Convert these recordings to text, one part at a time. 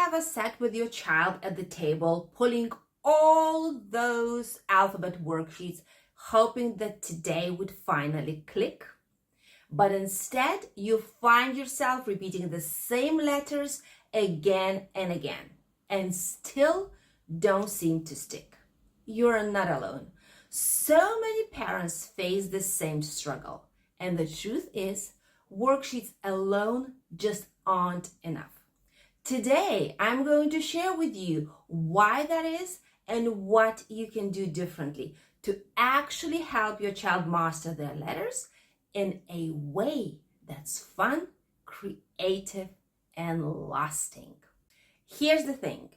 ever sat with your child at the table, pulling all those alphabet worksheets, hoping that today would finally click? But instead, you find yourself repeating the same letters again and again, and still don't seem to stick. You're not alone. So many parents face the same struggle, and the truth is, worksheets alone just aren't enough. Today, I'm going to share with you why that is and what you can do differently to actually help your child master their letters in a way that's fun, creative, and lasting. Here's the thing,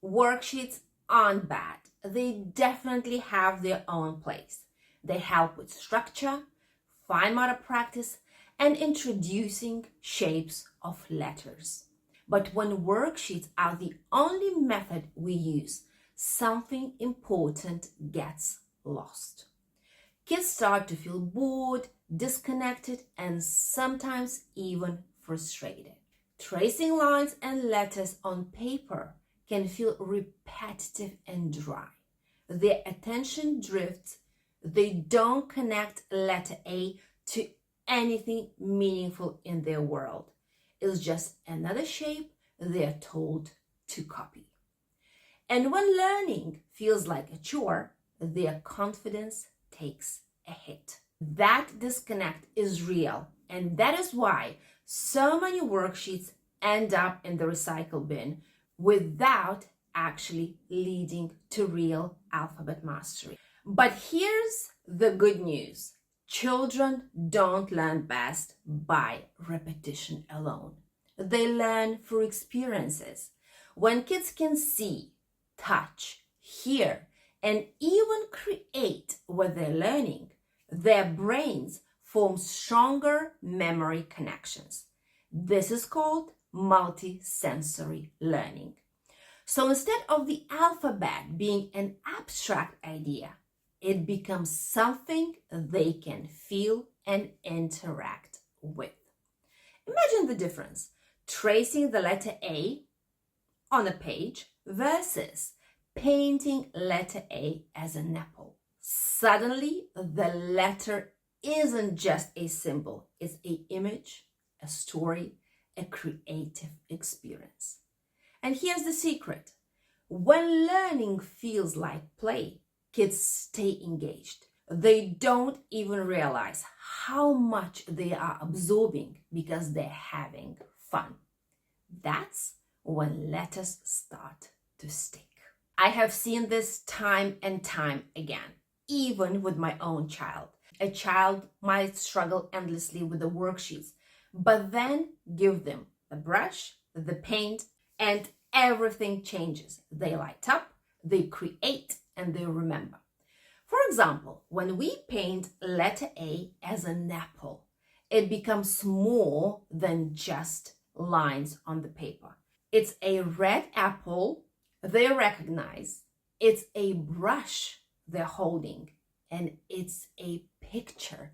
worksheets aren't bad. They definitely have their own place. They help with structure, fine motor practice, and introducing shapes of letters. But when worksheets are the only method we use, something important gets lost. Kids start to feel bored, disconnected, and sometimes even frustrated. Tracing lines and letters on paper can feel repetitive and dry. Their attention drifts. They don't connect letter A to anything meaningful in their world. It's just another shape they're told to copy. And when learning feels like a chore, their confidence takes a hit. That disconnect is real, and that is why so many worksheets end up in the recycle bin without actually leading to real alphabet mastery. But here's the good news. Children don't learn best by repetition alone. They learn through experiences. When kids can see, touch, hear, and even create what they're learning, their brains form stronger memory connections. This is called multisensory learning. So instead of the alphabet being an abstract idea, it becomes something they can feel and interact with. Imagine the difference, tracing the letter A on a page versus painting letter A as an apple. Suddenly, the letter isn't just a symbol, it's an image, a story, a creative experience. And here's the secret. When learning feels like play, kids stay engaged. They don't even realize how much they are absorbing because they're having fun. That's when letters start to stick. I have seen this time and time again, even with my own child. A child might struggle endlessly with the worksheets, but then give them the brush, the paint, and everything changes. They light up, they create, and they remember. For example, when we paint letter A as an apple, it becomes more than just lines on the paper. It's a red apple they recognize, it's a brush they're holding, and it's a picture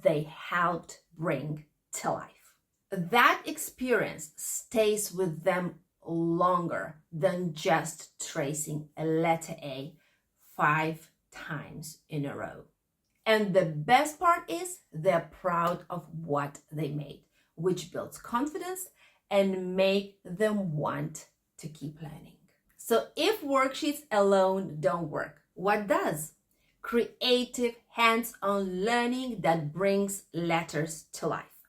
they helped bring to life. That experience stays with them longer than just tracing a letter A 5 times in a row. And the best part is they're proud of what they made, which builds confidence and make them want to keep learning. So if worksheets alone don't work, what does? Creative, hands-on learning that brings letters to life.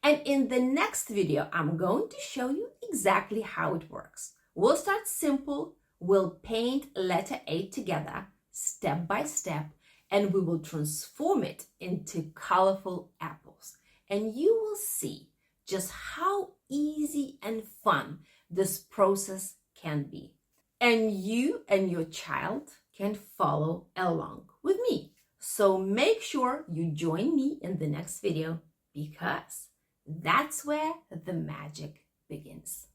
And in the next video, I'm going to show you exactly how it works. We'll start simple. We'll paint letter A together, step by step, and we will transform it into colorful apples. And you will see just how easy and fun this process can be. And you and your child can follow along with me. So make sure you join me in the next video because that's where the magic begins.